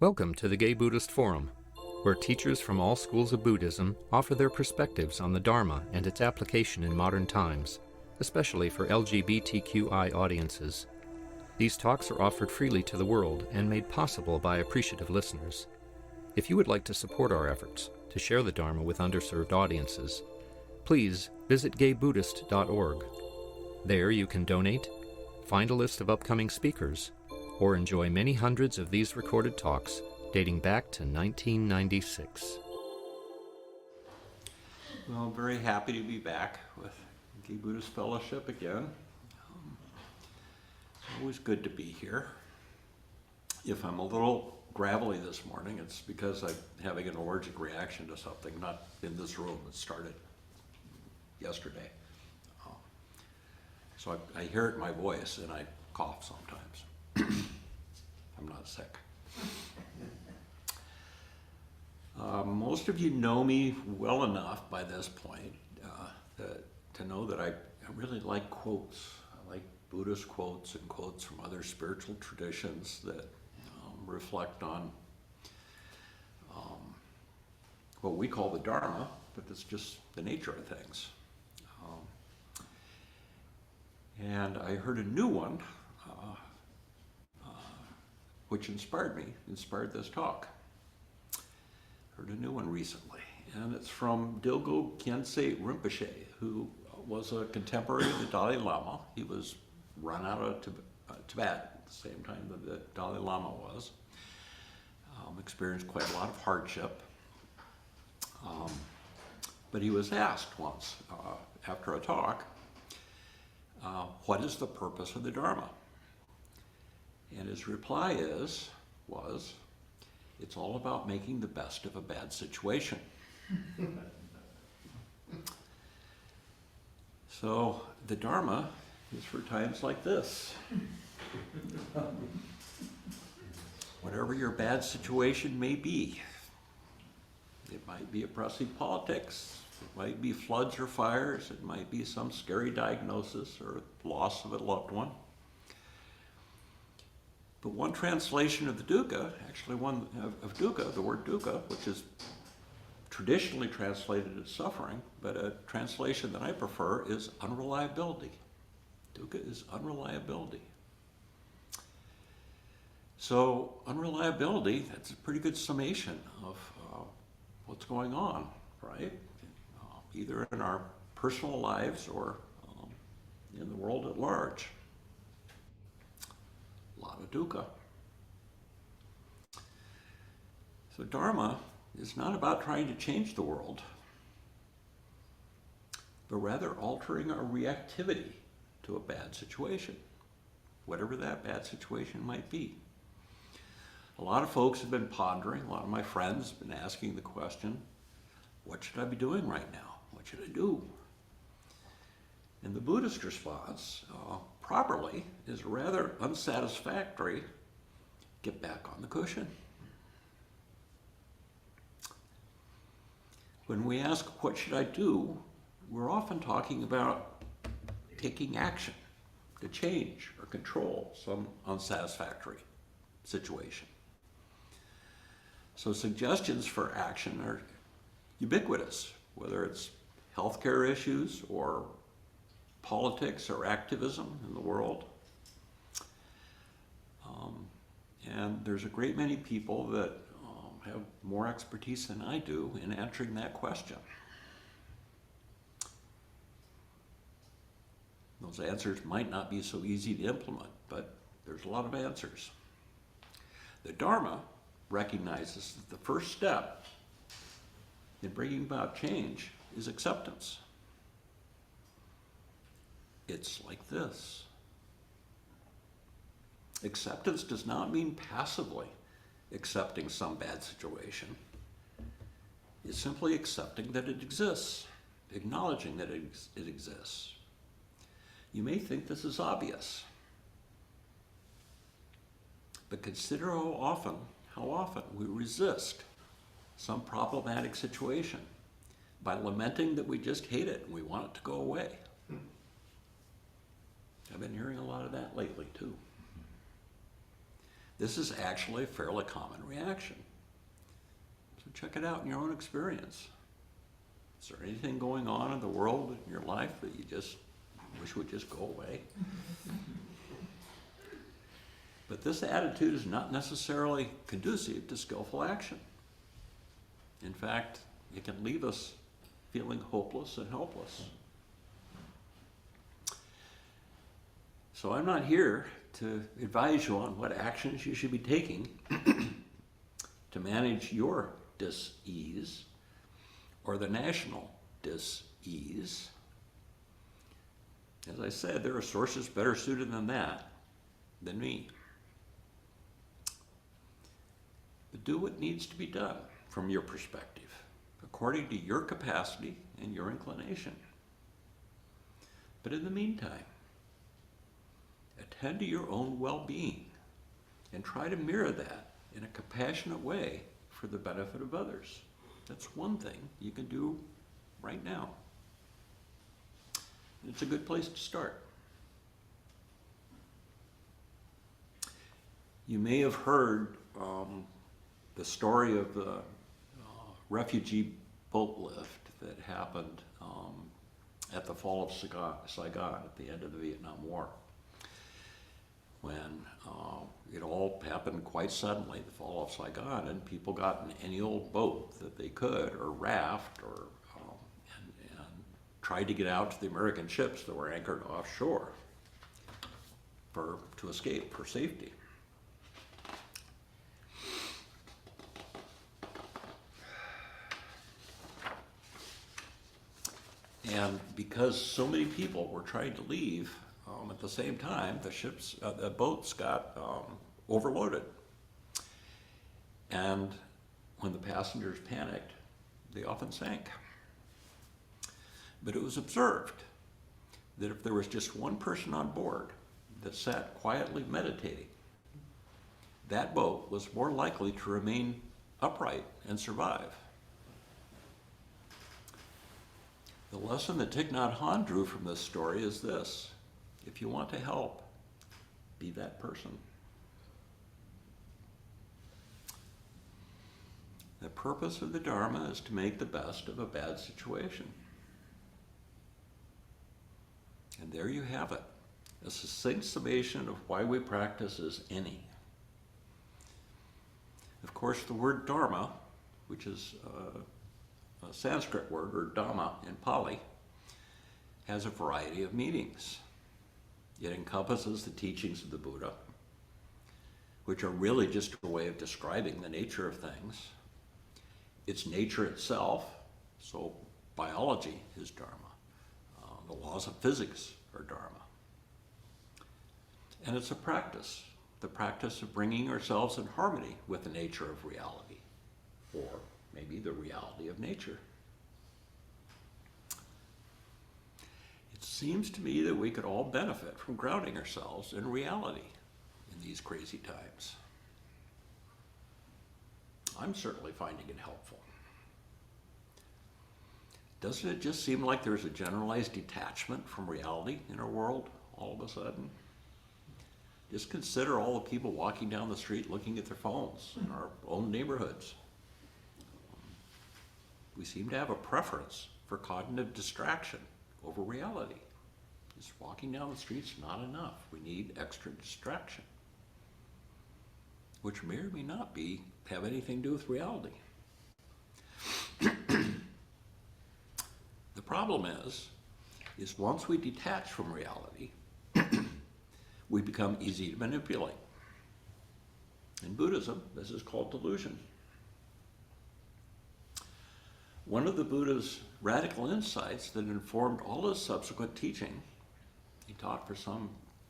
Welcome to the Gay Buddhist Forum, where teachers from all schools of Buddhism offer their perspectives on the Dharma and its application in modern times, especially for LGBTQI audiences. These talks are offered freely to the world and made possible by appreciative listeners. If you would like to support our efforts to share the Dharma with underserved audiences, please visit gaybuddhist.org. There you can donate, find a list of upcoming speakers, or enjoy many hundreds of these recorded talks dating back to 1996. Well, I'm very happy to be back with Gay Buddhist Fellowship again. It's always good to be here. If I'm a little gravelly this morning, it's because I'm having an allergic reaction to something, not in this room. It started yesterday. So I hear it in my voice and I cough sometimes. I'm not sick. Most of you know me well enough by this point to know that I really like quotes. I like Buddhist quotes and quotes from other spiritual traditions that reflect on what we call the Dharma, but it's just the nature of things. And I heard a new one which inspired this talk. Heard a new one recently, and it's from Dilgo Khyentse Rinpoche, who was a contemporary of the Dalai Lama. He was run out of Tibet at the same time that the Dalai Lama was. Experienced quite a lot of hardship. But he was asked once, after a talk, what is the purpose of the Dharma? And his reply was, it's all about making the best of a bad situation. So the Dharma is for times like this. Whatever your bad situation may be, it might be oppressive politics, it might be floods or fires, it might be some scary diagnosis or loss of a loved one. But one translation of the dukkha, actually one of dukkha, the word dukkha, which is traditionally translated as suffering, but a translation that I prefer is unreliability. Dukkha is unreliability. So unreliability, that's a pretty good summation of what's going on, right? Either in our personal lives or in the world at large. A lot of dukkha. So Dharma is not about trying to change the world, but rather altering our reactivity to a bad situation, whatever that bad situation might be. A lot of folks have been pondering, a lot of my friends have been asking the question, what should I be doing right now? What should I do? And the Buddhist response, properly, is rather unsatisfactory. Get back on the cushion. When we ask, what should I do? We're often talking about taking action to change or control some unsatisfactory situation. So suggestions for action are ubiquitous, whether it's healthcare issues or politics or activism in the world. And there's a great many people that have more expertise than I do in answering that question. Those answers might not be so easy to implement, but there's a lot of answers. The Dharma recognizes that the first step in bringing about change is acceptance. It's like this. Acceptance does not mean passively accepting some bad situation. It's simply accepting that it exists, acknowledging that it exists. You may think this is obvious, but consider how often we resist some problematic situation by lamenting that we just hate it and we want it to go away. I've been hearing a lot of that lately too. This is actually a fairly common reaction. So check it out in your own experience. Is there anything going on in the world in your life that you just wish would just go away? But this attitude is not necessarily conducive to skillful action. In fact, it can leave us feeling hopeless and helpless. So I'm not here to advise you on what actions you should be taking to manage your dis-ease or the national dis-ease. As I said, there are sources better suited than that, than me. But do what needs to be done from your perspective, according to your capacity and your inclination. But in the meantime, attend to your own well-being and try to mirror that in a compassionate way for the benefit of others. That's one thing you can do right now. And it's a good place to start. You may have heard the story of the refugee boat lift that happened at the fall of Saigon at the end of the Vietnam War, when it all happened quite suddenly, the fall of Saigon, and people got in any old boat that they could, or raft, or and tried to get out to the American ships that were anchored offshore to escape for safety. And because so many people were trying to leave at the same time, the boats got overloaded. And when the passengers panicked, they often sank. But it was observed that if there was just one person on board that sat quietly meditating, that boat was more likely to remain upright and survive. The lesson that Thich Nhat Hanh drew from this story is this: if you want to help, be that person. The purpose of the Dharma is to make the best of a bad situation. And there you have it, a succinct summation of why we practice is any. Of course, the word Dharma, which is a Sanskrit word, or Dhamma in Pali, has a variety of meanings. It encompasses the teachings of the Buddha, which are really just a way of describing the nature of things. Its nature itself, so biology is Dharma. The laws of physics are Dharma. And it's a practice, the practice of bringing ourselves in harmony with the nature of reality, or maybe the reality of nature. It seems to me that we could all benefit from grounding ourselves in reality in these crazy times. I'm certainly finding it helpful. Doesn't it just seem like there's a generalized detachment from reality in our world all of a sudden? Just consider all the people walking down the street looking at their phones in our own neighborhoods. We seem to have a preference for cognitive distraction over reality. Just walking down the street's not enough. We need extra distraction, which may or may not have anything to do with reality. The problem is once we detach from reality, we become easy to manipulate. In Buddhism, this is called delusion. One of the Buddha's radical insights that informed all his subsequent teaching, he taught for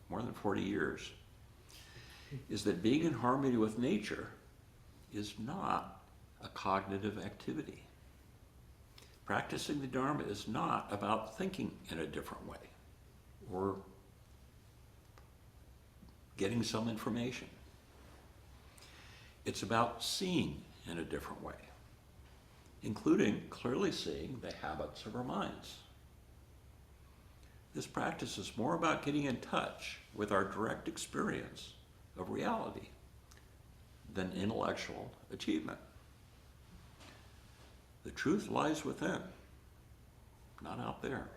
more than 40 years, is that being in harmony with nature is not a cognitive activity. Practicing the Dharma is not about thinking in a different way or getting some information. It's about seeing in a different way, including clearly seeing the habits of our minds. This practice is more about getting in touch with our direct experience of reality than intellectual achievement. The truth lies within, not out there.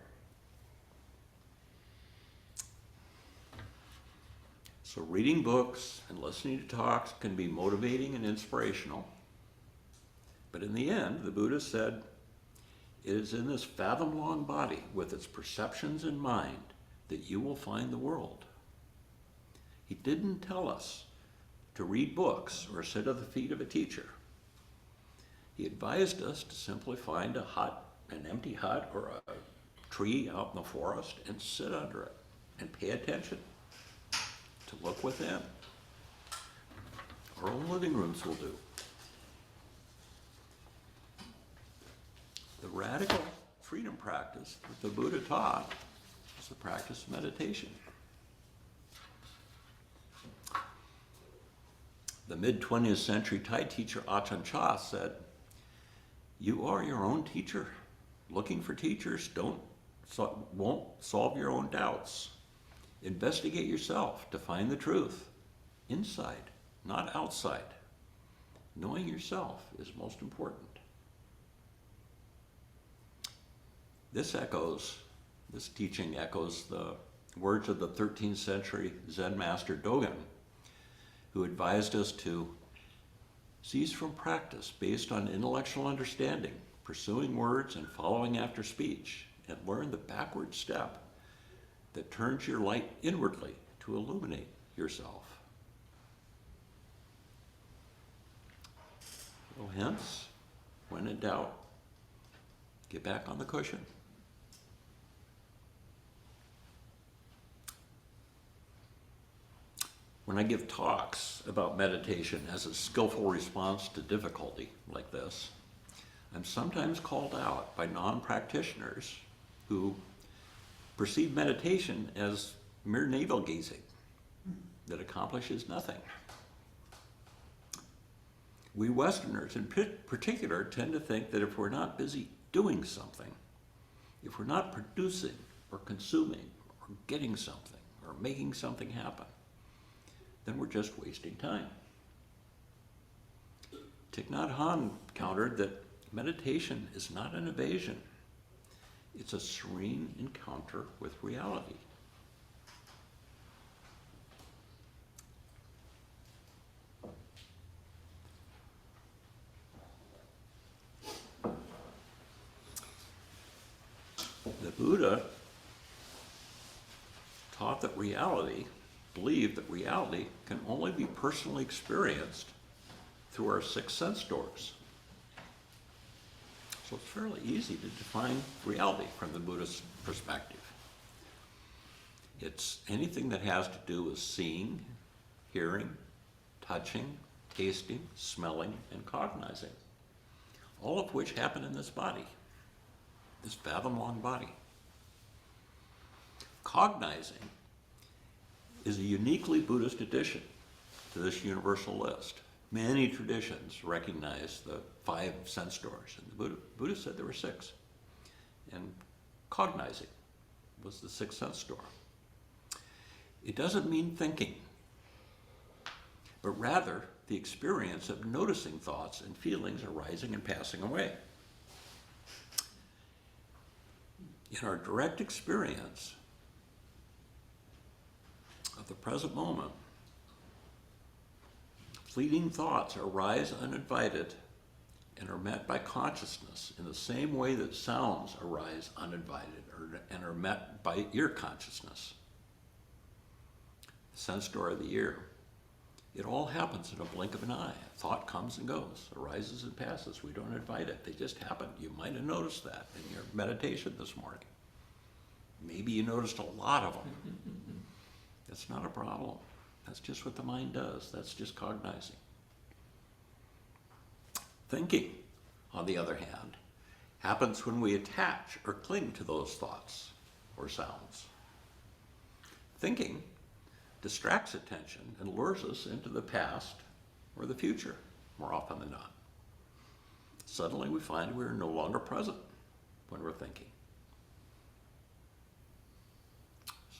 So reading books and listening to talks can be motivating and inspirational. But in the end, the Buddha said, it is in this fathom-long body with its perceptions in mind that you will find the world. He didn't tell us to read books or sit at the feet of a teacher. He advised us to simply find an empty hut or a tree out in the forest and sit under it and pay attention, to look within. Our own living rooms will do. The radical freedom practice that the Buddha taught is the practice of meditation. The mid-20th century Thai teacher Ajahn Chah said, you are your own teacher. Looking for teachers won't solve your own doubts. Investigate yourself to find the truth. Inside, not outside. Knowing yourself is most important. This teaching echoes the words of the 13th century Zen master Dogen, who advised us to cease from practice based on intellectual understanding, pursuing words and following after speech, and learn the backward step that turns your light inwardly to illuminate yourself. So hence, when in doubt, get back on the cushion. When I give talks about meditation as a skillful response to difficulty like this, I'm sometimes called out by non-practitioners who perceive meditation as mere navel-gazing that accomplishes nothing. We Westerners in particular tend to think that if we're not busy doing something, if we're not producing or consuming or getting something or making something happen, then we're just wasting time. Thich Nhat Hanh countered that meditation is not an evasion. It's a serene encounter with reality. The Buddha taught that believed that reality can only be personally experienced through our 6 sense doors. So it's fairly easy to define reality from the Buddhist perspective. It's anything that has to do with seeing, hearing, touching, tasting, smelling, and cognizing, all of which happen in this body, this fathom-long body. Cognizing is a uniquely Buddhist addition to this universal list. Many traditions recognize the 5 sense doors, and the Buddha said there were 6. And cognizing was the 6th sense door. It doesn't mean thinking, but rather the experience of noticing thoughts and feelings arising and passing away. In our direct experience of the present moment, fleeting thoughts arise uninvited and are met by consciousness in the same way that sounds arise uninvited and are met by ear consciousness. The sense door of the ear. It all happens in a blink of an eye. A thought comes and goes, arises and passes. We don't invite it. They just happen. You might have noticed that in your meditation this morning. Maybe you noticed a lot of them. That's not a problem. That's just what the mind does. That's just cognizing. Thinking, on the other hand, happens when we attach or cling to those thoughts or sounds. Thinking distracts attention and lures us into the past or the future, more often than not. Suddenly we find we are no longer present when we're thinking.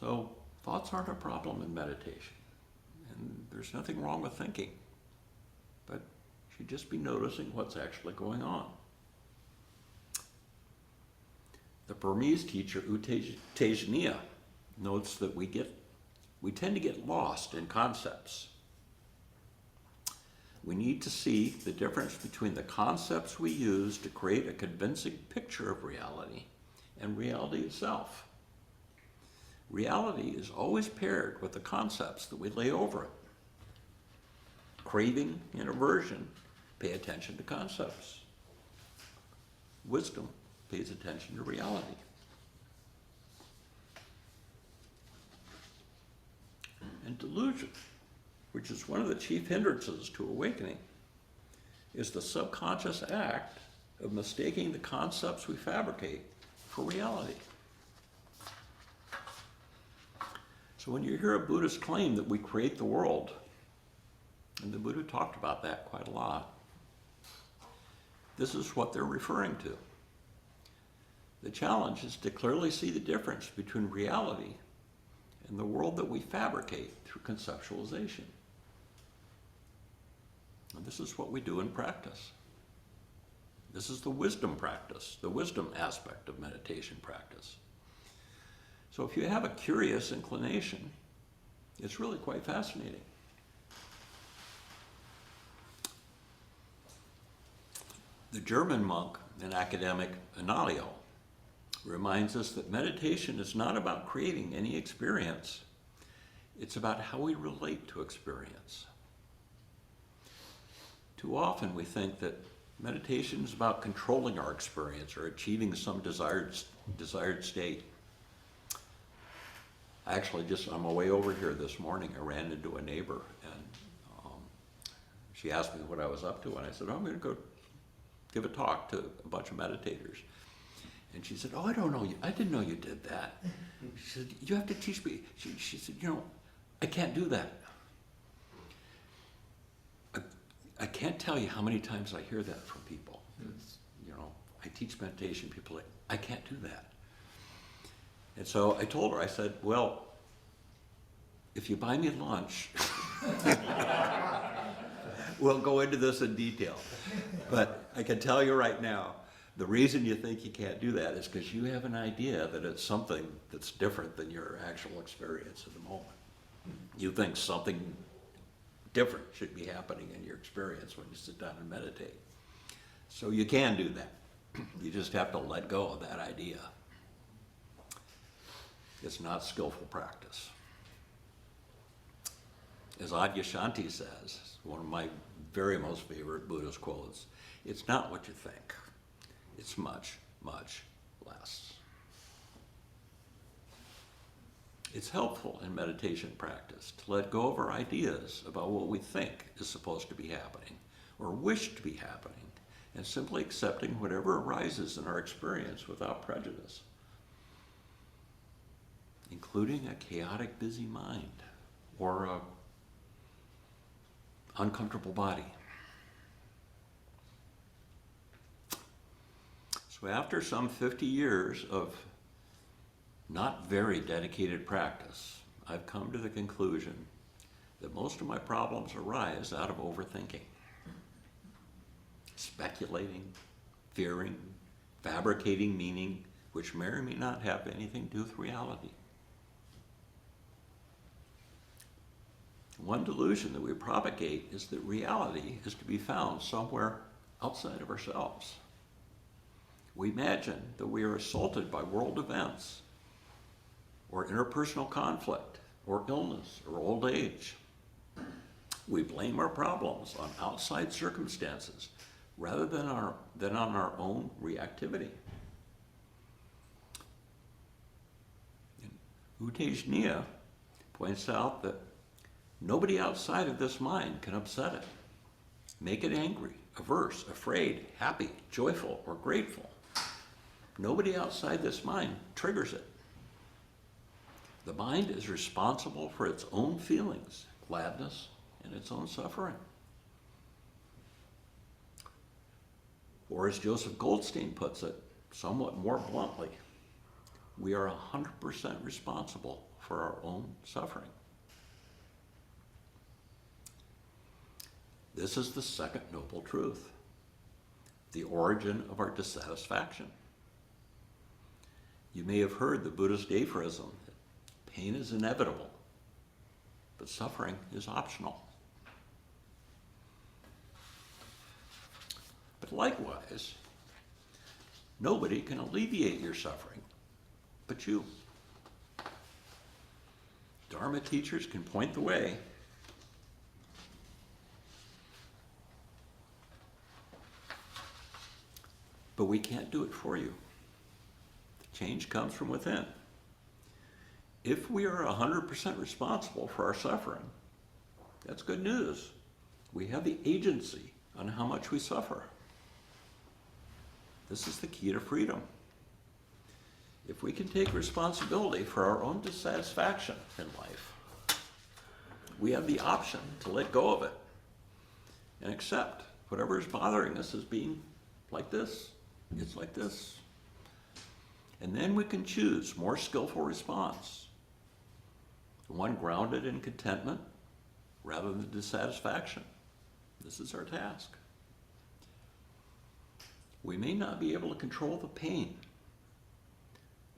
So thoughts aren't a problem in meditation, and there's nothing wrong with thinking. should just be noticing what's actually going on. The Burmese teacher U Tejaniya notes that we tend to get lost in concepts. We need to see the difference between the concepts we use to create a convincing picture of reality and reality itself. Reality is always paired with the concepts that we lay over it. Craving and aversion pay attention to concepts. Wisdom pays attention to reality. And delusion, which is one of the chief hindrances to awakening, is the subconscious act of mistaking the concepts we fabricate for reality. So when you hear a Buddhist claim that we create the world, and the Buddha talked about that quite a lot, this is what they're referring to. The challenge is to clearly see the difference between reality and the world that we fabricate through conceptualization. And this is what we do in practice. This is the wisdom practice, the wisdom aspect of meditation practice. So if you have a curious inclination, it's really quite fascinating. The German monk and academic Ananio reminds us that meditation is not about creating any experience. It's about how we relate to experience. Too often we think that meditation is about controlling our experience or achieving some desired state. Actually, just on my way over here this morning, I ran into a neighbor, and she asked me what I was up to, and I said, I'm going to go give a talk to a bunch of meditators. And she said, I don't know, I didn't know you did that. She said, you have to teach me. She said, I can't do that. I can't tell you how many times I hear that from people. I teach meditation, people are like, I can't do that. And so I told her, I said, well, if you buy me lunch, we'll go into this in detail. But I can tell you right now, the reason you think you can't do that is because you have an idea that it's something that's different than your actual experience at the moment. You think something different should be happening in your experience when you sit down and meditate. So you can do that. You just have to let go of that idea. It's not skillful practice. As Adyashanti says, one of my very most favorite Buddhist quotes, it's not what you think. It's much, much less. It's helpful in meditation practice to let go of our ideas about what we think is supposed to be happening or wish to be happening, and simply accepting whatever arises in our experience without prejudice, including a chaotic, busy mind or an uncomfortable body. So after some 50 years of not very dedicated practice, I've come to the conclusion that most of my problems arise out of overthinking, speculating, fearing, fabricating meaning, which may or may not have anything to do with reality. One delusion that we propagate is that reality is to be found somewhere outside of ourselves. We imagine that we are assaulted by world events, or interpersonal conflict, or illness, or old age. We blame our problems on outside circumstances rather than on our own reactivity. U Tejaniya points out that nobody outside of this mind can upset it, make it angry, averse, afraid, happy, joyful, or grateful. Nobody outside this mind triggers it. The mind is responsible for its own feelings, gladness, and its own suffering. Or as Joseph Goldstein puts it, somewhat more bluntly, we are 100% responsible for our own suffering. This is the second noble truth, the origin of our dissatisfaction. You may have heard the Buddhist aphorism that pain is inevitable, but suffering is optional. But likewise, nobody can alleviate your suffering but you. Dharma teachers can point the way. But we can't do it for you. Change comes from within. If we are 100% responsible for our suffering, that's good news. We have the agency on how much we suffer. This is the key to freedom. If we can take responsibility for our own dissatisfaction in life, we have the option to let go of it and accept whatever is bothering us as being like this. It's like this. And then we can choose more skillful response, one grounded in contentment rather than dissatisfaction. This is our task. We may not be able to control the pain,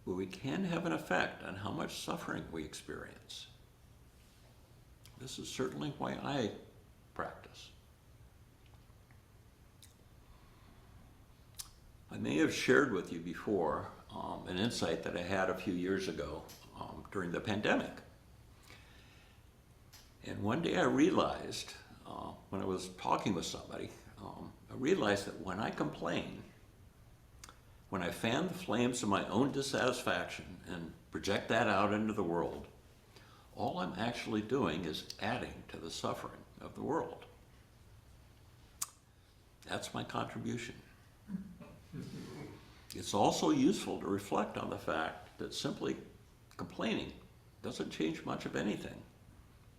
but we can have an effect on how much suffering we experience. This is certainly why I practice. I may have shared with you before an insight that I had a few years ago during the pandemic. And one day I realized, when I was talking with somebody, I realized that when I complain, when I fan the flames of my own dissatisfaction and project that out into the world, all I'm actually doing is adding to the suffering of the world. That's my contribution. It's also useful to reflect on the fact that simply complaining doesn't change much of anything,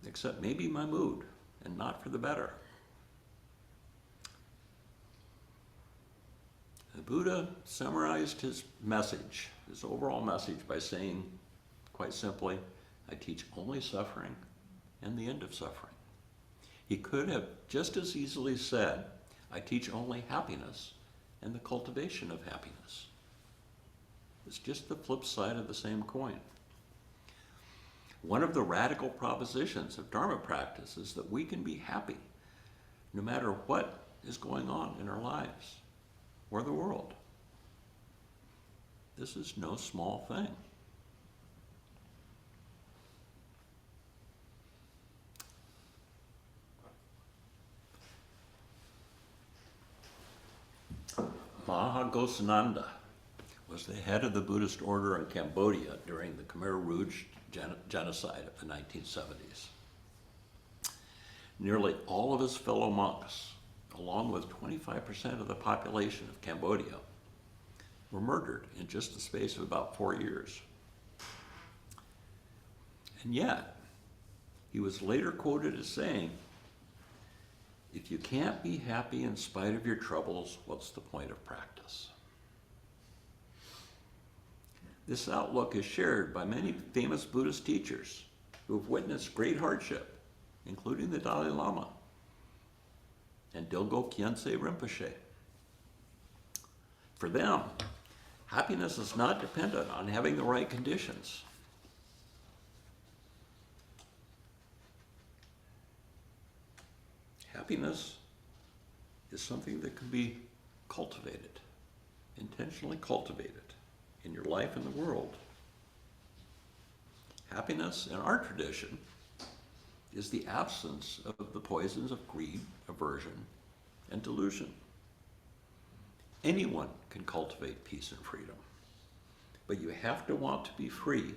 except maybe my mood, and not for the better. The Buddha summarized his message, his overall message, by saying, quite simply, I teach only suffering and the end of suffering. He could have just as easily said, I teach only happiness and the cultivation of happiness. It's just the flip side of the same coin. One of the radical propositions of Dharma practice is that we can be happy no matter what is going on in our lives or the world. This is no small thing. Mahagosananda was the head of the Buddhist order in Cambodia during the Khmer Rouge genocide of the 1970s. Nearly all of his fellow monks, along with 25% of the population of Cambodia, were murdered in just the space of about 4 years. And yet, he was later quoted as saying, if you can't be happy in spite of your troubles, what's the point of practice? This outlook is shared by many famous Buddhist teachers who have witnessed great hardship, including the Dalai Lama and Dilgo Khyentse Rinpoche. For them, happiness is not dependent on having the right conditions. Happiness is something that can be cultivated, intentionally cultivated in your life and the world. Happiness in our tradition is the absence of the poisons of greed, aversion, and delusion. Anyone can cultivate peace and freedom, but you have to want to be free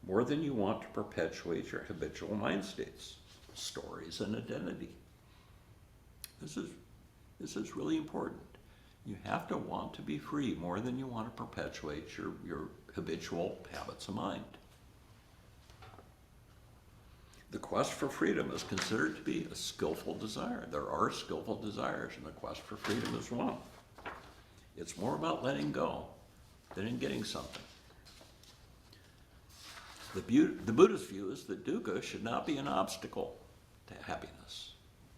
more than you want to perpetuate your habitual mind states, stories, and identity. This is really important. You have to want to be free more than you want to perpetuate your habitual habits of mind. The quest for freedom is considered to be a skillful desire. There are skillful desires, and the quest for freedom is one. It's more about letting go than in getting something. The Buddhist view is that dukkha should not be an obstacle to happiness.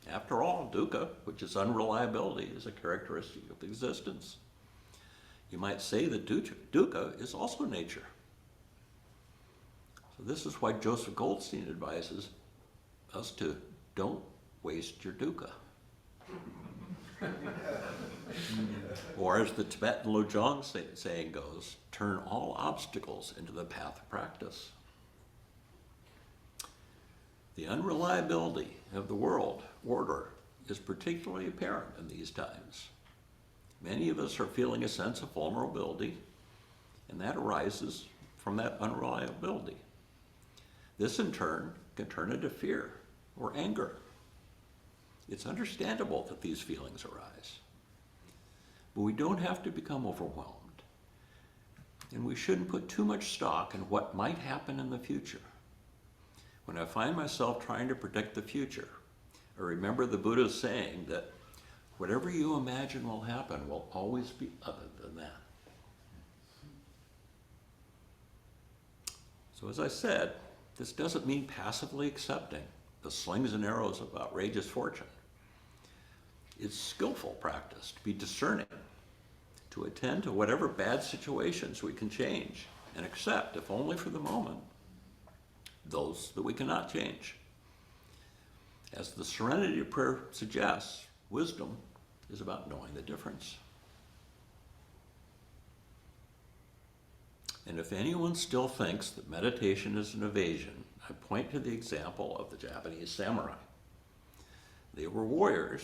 After all, dukkha, which is unreliability, is a characteristic of existence. You might say that dukkha is also nature. So this is why Joseph Goldstein advises us to don't waste your dukkha. Or as the Tibetan Lojong saying goes, turn all obstacles into the path of practice. The unreliability of the world order is particularly apparent in these times. Many of us are feeling a sense of vulnerability, and that arises from that unreliability. This in turn can turn into fear or anger. It's understandable that these feelings arise, but we don't have to become overwhelmed, and we shouldn't put too much stock in what might happen in the future. When I find myself trying to predict the future, I remember the Buddha's saying that whatever you imagine will happen will always be other than that. So as I said, this doesn't mean passively accepting the slings and arrows of outrageous fortune. It's skillful practice to be discerning, to attend to whatever bad situations we can change and accept, if only for the moment, those that we cannot change. As the Serenity of Prayer suggests, wisdom is about knowing the difference. And if anyone still thinks that meditation is an evasion, I point to the example of the Japanese samurai. They were warriors,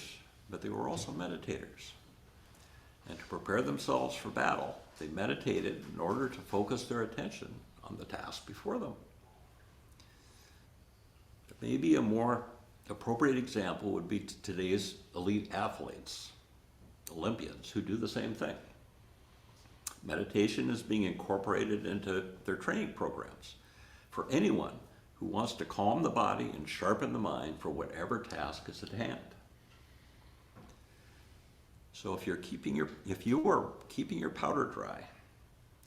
but they were also meditators. And to prepare themselves for battle, they meditated in order to focus their attention on the task before them. Maybe a more appropriate example would be today's elite athletes, Olympians, who do the same thing. Meditation is being incorporated into their training programs for anyone who wants to calm the body and sharpen the mind for whatever task is at hand. So if you are keeping your powder dry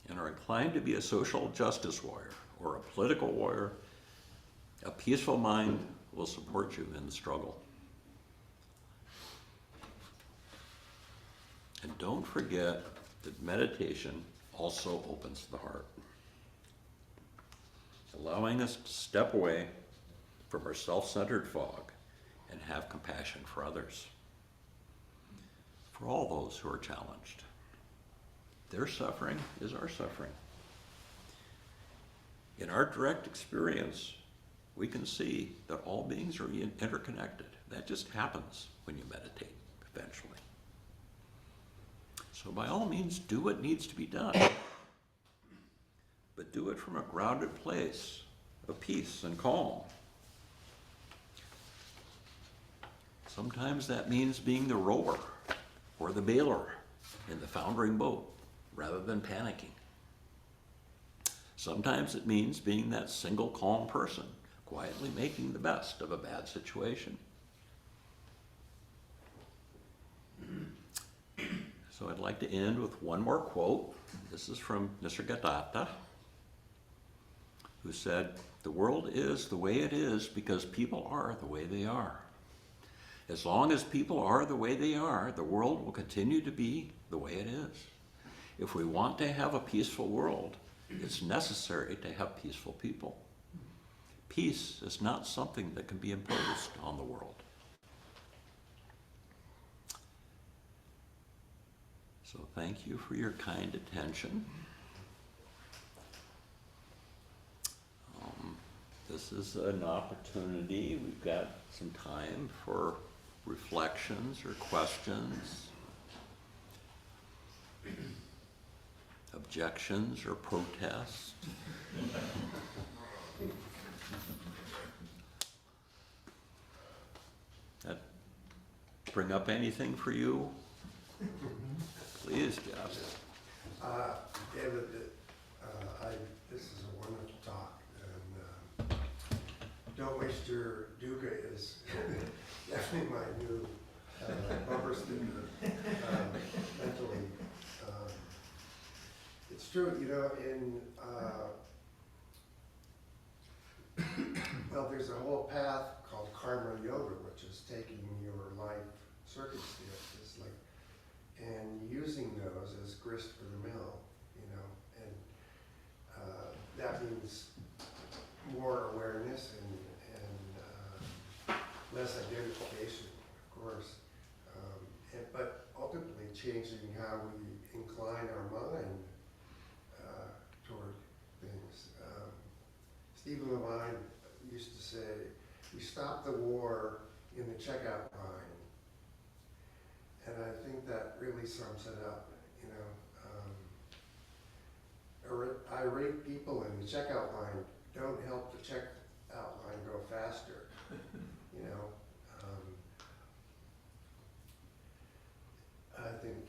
and are inclined to be a social justice warrior or a political warrior, a peaceful mind will support you in the struggle. And don't forget that meditation also opens the heart, allowing us to step away from our self-centered fog and have compassion for others, for all those who are challenged. Their suffering is our suffering. In our direct experience, we can see that all beings are interconnected. That just happens when you meditate, eventually. So by all means, do what needs to be done, but do it from a grounded place of peace and calm. Sometimes that means being the rower or the bailer in the foundering boat rather than panicking. Sometimes it means being that single calm person, quietly making the best of a bad situation. So I'd like to end with one more quote. This is from Nisargadatta, who said, "The world is the way it is because people are the way they are. As long as people are the way they are, the world will continue to be the way it is. If we want to have a peaceful world, it's necessary to have peaceful people. Peace is not something that can be imposed on the world." So thank you for your kind attention. This is an opportunity. We've got some time for reflections or questions, objections or protests. That bring up anything for you? Please, Jeff. David, this is a wonderful talk, and don't waste your dukkha is definitely my new bumper sticker mentally. It's true, you know, well, there's a whole path called karma yoga, which is taking your life circumstances, like, and using those as grist for the mill, you know, and that means more awareness and less identification, of course, but ultimately changing how we incline our mind toward things. Stephen Levine used to say, we stop the war in the checkout line. And I think that really sums it up, you know. Irate people in the checkout line don't help the checkout line go faster, you know. I think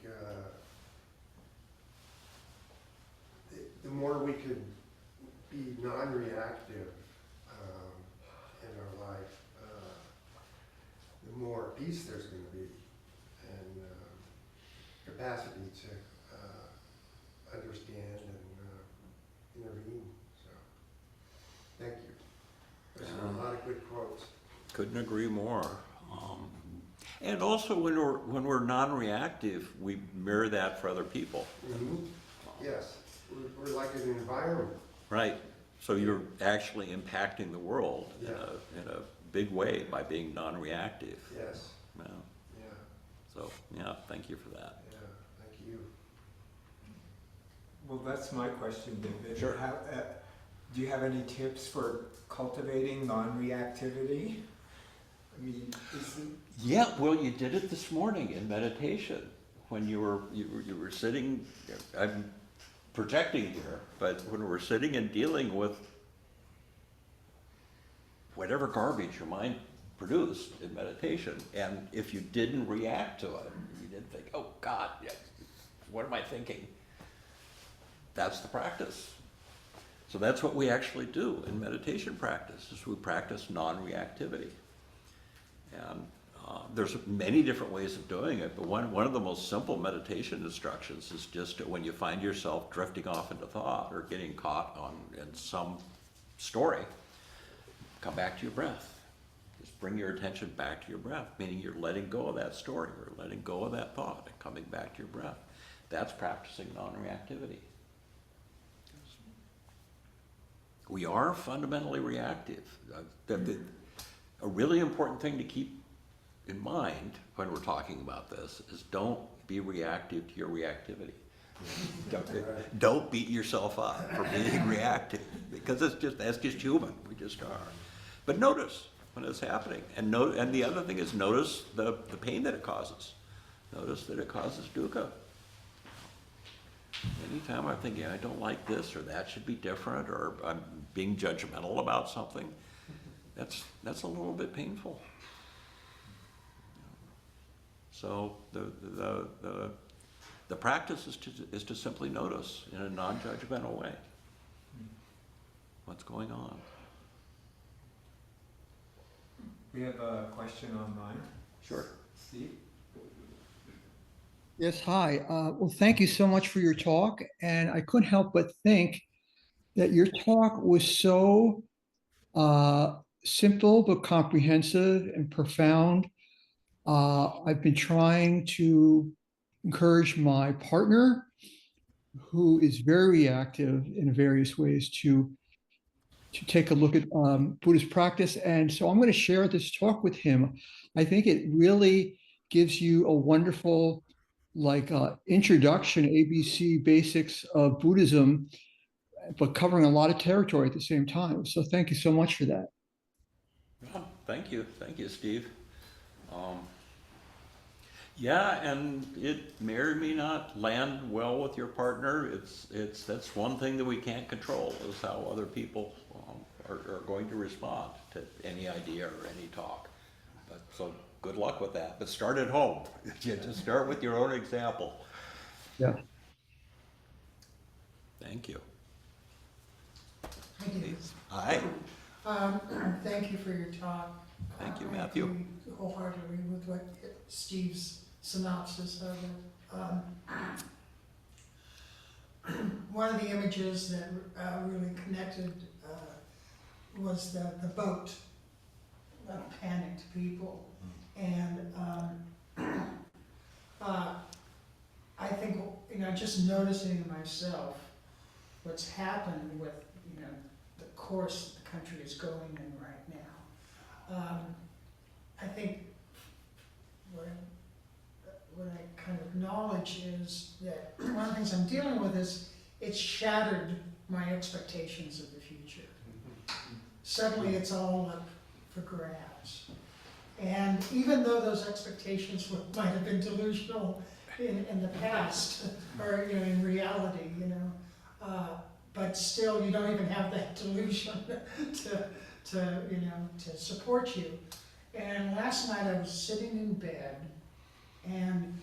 the more we could be non-reactive in our life, the more peace there's going to be, and capacity to understand and intervene. So, thank you. There's a lot of good quotes. Couldn't agree more. And also, when we're non-reactive, we mirror that for other people. Mm-hmm. Yes, we're like an environment. Right. So you're actually impacting the world Yeah. in a big way by being non-reactive. Yes. Yeah. Yeah. So yeah, thank you for that. Yeah. Thank you. Well, that's my question, David. Sure. Do you have any tips for cultivating non-reactivity? I mean, Yeah, well, you did it this morning in meditation when you were sitting. I'm projecting here, but when we're sitting and dealing with whatever garbage your mind produced in meditation, and if you didn't react to it, you didn't think, "Oh God, what am I thinking?" That's the practice. So that's what we actually do in meditation practice, is we practice non-reactivity. And there's many different ways of doing it, but one of the most simple meditation instructions is just that when you find yourself drifting off into thought or getting caught in some story, come back to your breath. Just bring your attention back to your breath, meaning you're letting go of that story or letting go of that thought and coming back to your breath. That's practicing non-reactivity. We are fundamentally reactive. A really important thing to keep in mind when we're talking about this is don't be reactive to your reactivity. Don't beat yourself up for being reactive, because that's just human. We just are. But notice when it's happening, and the other thing is notice the pain that it causes. Notice that it causes dukkha. Anytime I'm thinking I don't like this or that should be different, or I'm being judgmental about something, that's a little bit painful. So the practice is to simply notice in a non-judgmental way what's going on. we have a question online. Sure. Steve? Yes, hi. Well, thank you so much for your talk. And I couldn't help but think that your talk was so simple but comprehensive and profound. I've been trying to encourage my partner, who is very reactive in various ways, to take a look at Buddhist practice. And so I'm going to share this talk with him. I think it really gives you a wonderful introduction, ABC basics of Buddhism, but covering a lot of territory at the same time. So thank you so much for that. Well, thank you, Steve. Yeah, and it may or may not land well with your partner. That's one thing that we can't control, is how other people are going to respond to any idea or any talk. But so good luck with that. But start at home. You just start with your own example. Yeah. Thank you. Hi, David. Hi. Thank you for your talk. Thank you, I Matthew. agree wholeheartedly with what Steve's synopsis of it. One of the images that really connected was the boat, panicked people. And I think, just noticing myself what's happened with, the course the country is going in right now. I think what I kind of acknowledge is that one of the things I'm dealing with is it's shattered my expectations of the future. Suddenly it's all up for grabs. And even though those expectations might have been delusional in the past, or in reality, but still you don't even have that delusion to support you. And last night I was sitting in bed and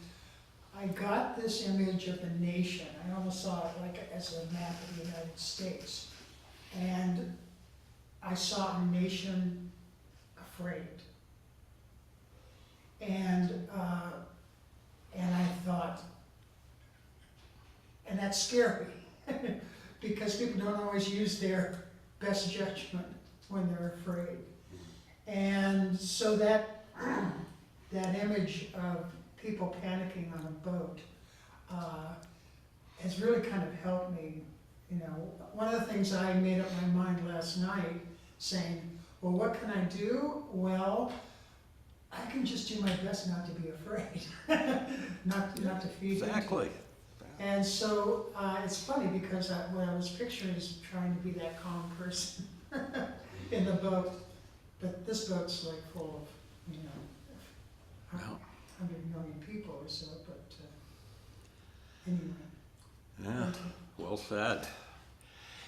I got this image of the nation. I almost saw it like as a map of the United States. And I saw a nation afraid. And I thought, and that's scary, because people don't always use their best judgment when they're afraid. And so that image of people panicking on a boat has really kind of helped me. One of the things I made up my mind last night, saying, well, what can I do? Well, I can just do my best not to be afraid, not to feed into it. Exactly. And so it's funny because what I was picturing is trying to be that calm person in the boat, but this boat's like full of, 100 million people or so, but anyway. Yeah, well said.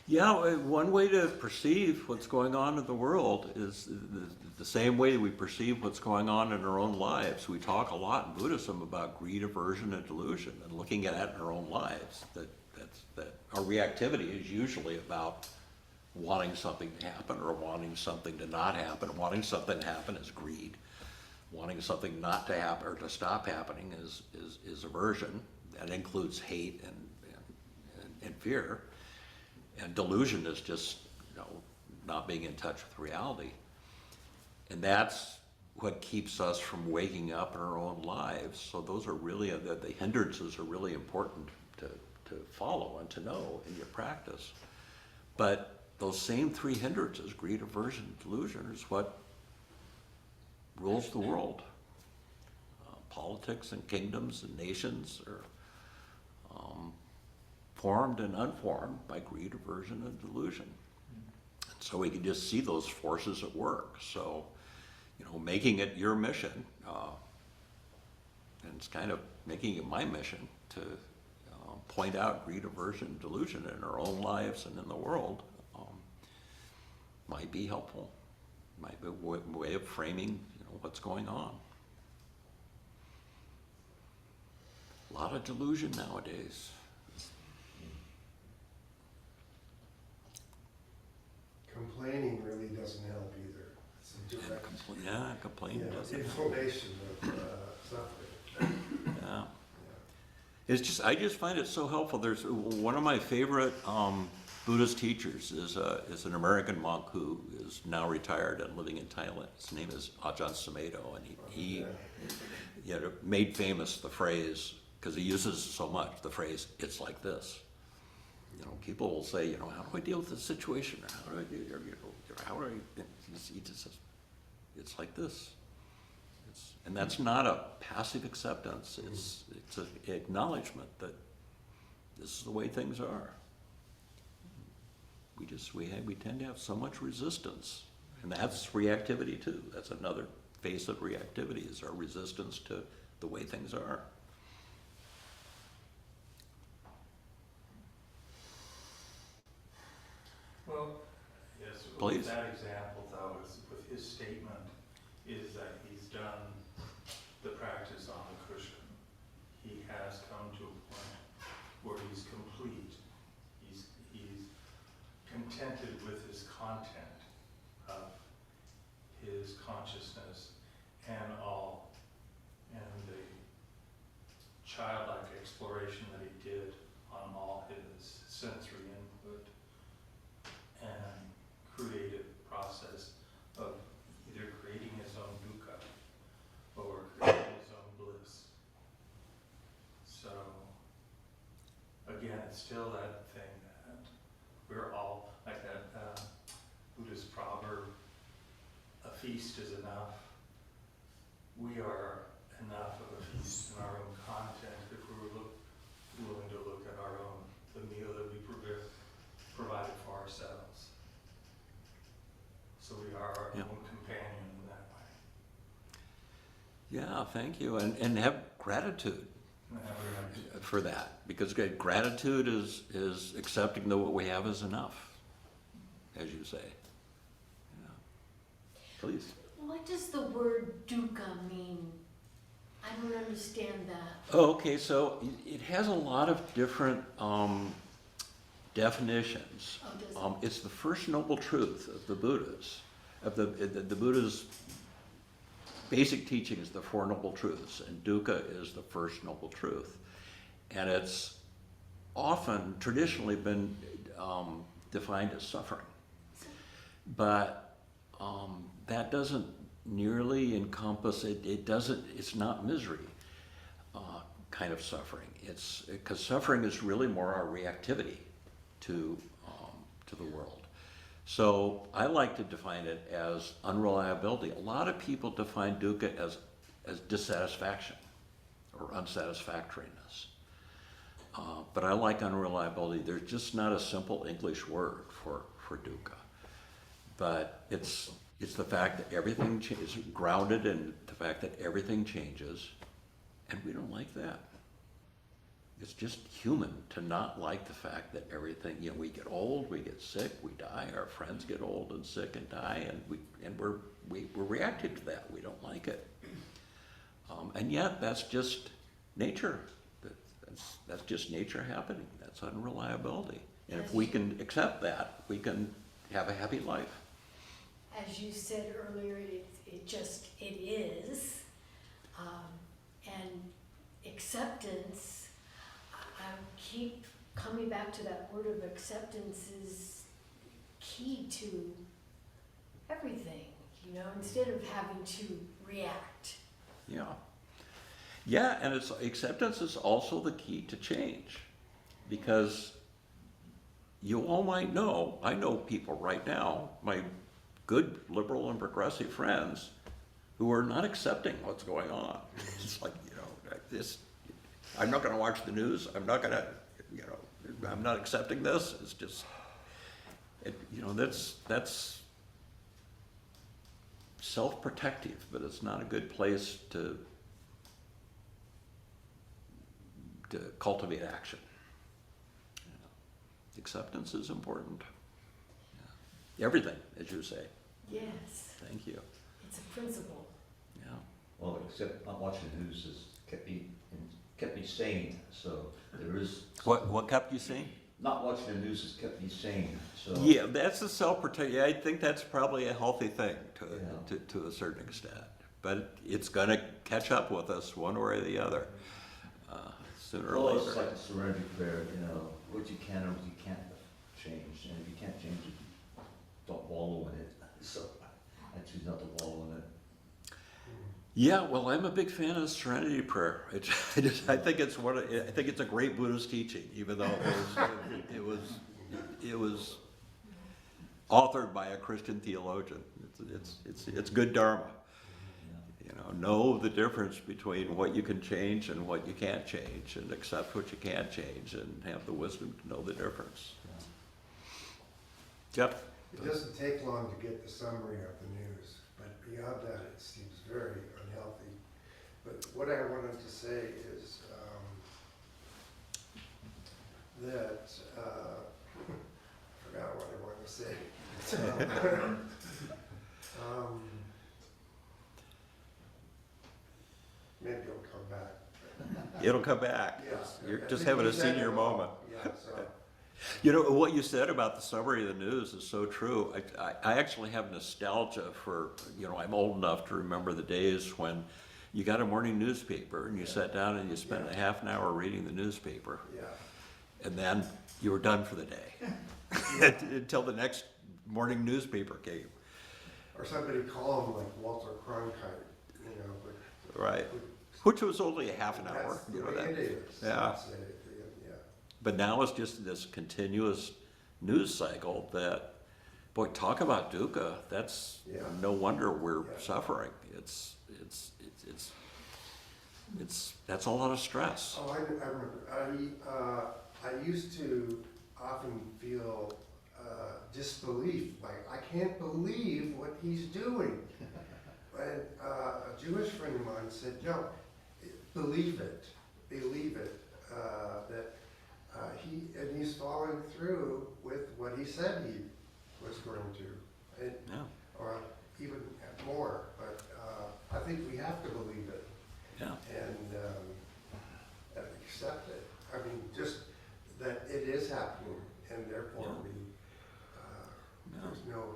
Yeah, one way to perceive what's going on in the world is the same way we perceive what's going on in our own lives. We talk a lot in Buddhism about greed, aversion, and delusion, and looking at it in our own lives. That our reactivity is usually about wanting something to happen or wanting something to not happen. Wanting something to happen is greed. Wanting something not to happen or to stop happening is aversion. That includes hate and fear. And delusion is just, not being in touch with reality. And that's what keeps us from waking up in our own lives. So those are really, the hindrances are really important to follow and to know in your practice. But those same three hindrances, greed, aversion, delusion, is what rules the world. Politics and kingdoms and nations are formed and unformed by greed, aversion, and delusion. And so we can just see those forces at work. So, making it your mission, and it's kind of making it my mission to point out greed, aversion, delusion in our own lives and in the world, might be helpful. Might be a way of framing, what's going on. A lot of delusion nowadays. Complaining really doesn't help either. It's a direct Complaining doesn't help. inflammation of suffering. Yeah. It's just, I just find it so helpful. There's one of my favorite Buddhist teachers is an American monk who is now retired and living in Thailand. His name is Ajahn Sumedho, and he made famous the phrase, because he uses so much, the phrase, "It's like this." People will say, how do I deal with this situation? Or how do I do, he just says, it's like this. And that's not a passive acceptance. It's an acknowledgement that this is the way things are. We tend to have so much resistance, and that's reactivity too. That's another face of reactivity, is our resistance to the way things are. Well, yes, Please. with that example though, with his statement, is that he's done the practice on the cushion. He has come to a point where he's complete. He's contented with his content of his consciousness and the childlike exploration that he did on all his sensory input and creative process of either creating his own dukkha again, it's still that thing that we're all, like that Buddhist proverb, a feast is enough. We are enough of a feast in our own content if we're willing to look at our own, the meal that we provided for ourselves. So we are our Yeah. own companion in that way. Yeah, thank you, and have gratitude for that, because gratitude is accepting that what we have is enough, as you say. Yeah. Please. What does the word dukkha mean? I don't understand that. Oh, okay, so it has a lot of different definitions. Oh, does it? It's the first noble truth of the Buddhas, of the Buddha's basic teaching is the Four Noble Truths, and dukkha is the first noble truth. And it's often, traditionally been defined as suffering. But that doesn't nearly encompass it. It's not misery kind of suffering. It's because suffering is really more our reactivity to the world. So I like to define it as unreliability. A lot of people define dukkha as dissatisfaction or unsatisfactoriness. But I like unreliability. There's just not a simple English word for dukkha. But it's the fact that everything is grounded in the fact that everything changes, and we don't like that. It's just human to not like the fact that everything, we get old, we get sick, we die, our friends get old and sick and die, and we're reacting to that. We don't like it. And yet that's just nature. That's just nature happening. That's unreliability. And if we can accept that, we can have a happy life. As you said earlier, it is. And acceptance, I keep coming back to that word of acceptance is key to everything, instead of having to react. Yeah. Yeah, and acceptance is also the key to change, because you all might know, I know people right now, my good liberal and progressive friends, who are not accepting what's going on. It's like, I'm not going to watch the news. I'm not going to, I'm not accepting this. It's just, that's self-protective, but it's not a good place to cultivate action. Acceptance is important. Everything, as you say. Yes, Thank you. it's a principle. Yeah. Well, except not watching the news has kept me sane, so there is. What kept you sane? Not watching the news has kept me sane, so. Yeah, that's a self-protection. Yeah, I think that's probably a healthy thing to a certain extent. But it's going to catch up with us one way or the other, sooner or Well, later. it's like the serenity prayer, what you can and what you can't change, and if you can't change it, don't wallow in it. So I choose not to wallow in it. Yeah, well, I'm a big fan of Serenity Prayer. I think it's a great Buddhist teaching, even though it was authored by a Christian theologian. It's good Dharma. Know the difference between what you can change and what you can't change, and accept what you can't change, and have the wisdom to know the difference. Yep. It doesn't take long to get the summary of the news, but beyond that, it seems very unhealthy. But what I wanted to say is that, I forgot what I wanted to say. Maybe it'll come back. It'll come back. Yeah. You're I just think having you a said senior it all. moment. Yeah, so. What you said about the summary of the news is so true. I actually have nostalgia for, I'm old enough to remember the days when you got a morning newspaper and you sat down and you spent a half an hour reading the newspaper. Yeah. And then you were done for the day until the next morning newspaper came. Or somebody call him like Walter Cronkite, but. Right. Which was only a half an hour. That's the way it is. Yeah. I'd say, yeah. But now it's just this continuous news cycle that, boy, talk about dukkha. That's Yeah. no wonder we're Yeah. suffering. That's a lot of stress. Oh, I remember. I used to often feel disbelief, like, I can't believe what he's doing. And a Jewish friend of mine said, no, believe it, that he's following through with what he said he was going to, and, Yeah, or even more, but I think we have to believe it. yeah, And accept it. I mean, just that it is happening, and therefore Yeah. there's no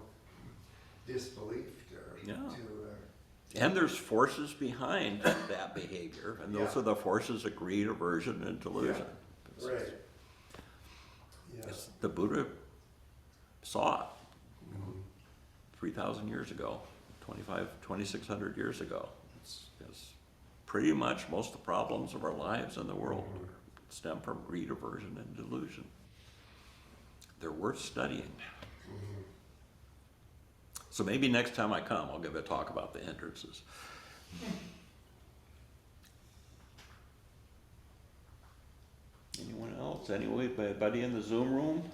disbelief Yeah. to And there's forces behind that behavior, and those Yeah. are the forces of greed, aversion, and delusion. right. Yeah. It's- the Buddha saw it Mhm. 3,000 years ago, 2,600 years ago. It's pretty much most of the problems of our lives in the world stem from greed, aversion, and delusion. They're worth studying. Mhm. So maybe next time I come, I'll give a talk about the hindrances. Anyone else? Anybody in the Zoom room?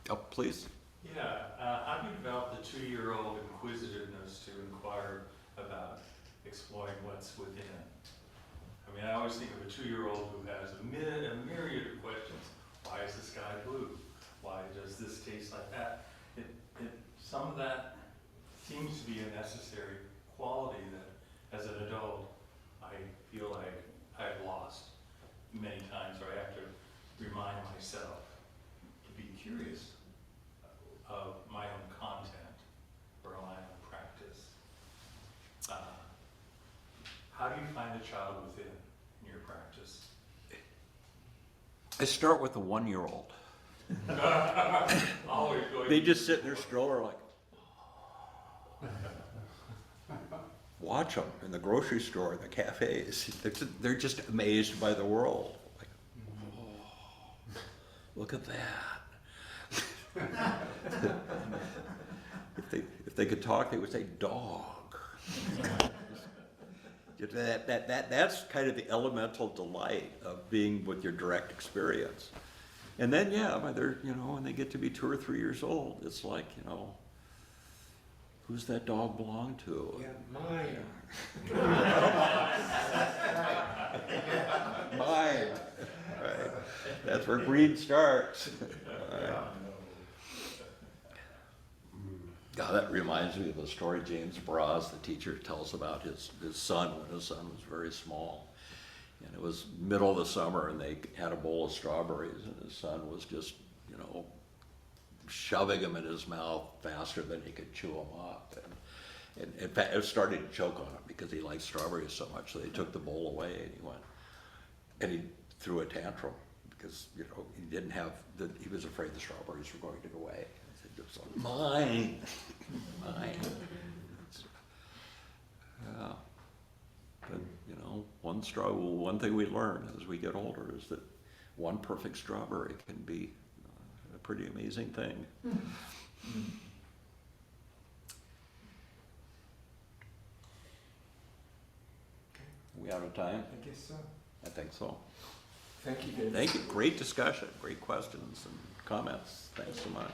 Oh, please. Yeah, how do you develop the 2-year-old inquisitiveness to inquire about exploring what's within? I mean, I always think of a 2-year-old who has a myriad of questions. Why is the sky blue? Why does this taste like that? Some of that seems to be a necessary quality that, as an adult, I feel like I've lost many times, or I have to remind myself to be curious of my own content or my own practice. How do you find a child within in your practice? I start with the 1-year-old. Always going. They just sit in their stroller like, watch them in the grocery store, the cafes. They're just amazed by the world. Like, oh, look at that. If they could talk, they would say dog. That's kind of the elemental delight of being with your direct experience. And then, yeah, when they get to be 2 or 3 years old, it's like, who's that dog belong to? Yeah, mine. Mine. Right. That's where greed starts. Right. God, that reminds me of a story James Braz, the teacher, tells about his son when his son was very small. And it was middle of the summer, and they had a bowl of strawberries, and his son was just, shoving them in his mouth faster than he could chew them up. And in fact, it started to choke on him because he liked strawberries so much. So they took the bowl away, and he threw a tantrum because he didn't have he was afraid the strawberries were going to go away. He said, mine. Yeah. But one thing we learn as we get older is that one perfect strawberry can be a pretty amazing thing. We out of time? I guess so. I think so. Thank you, David. Thank you. Great discussion, great questions and comments. Thanks so much.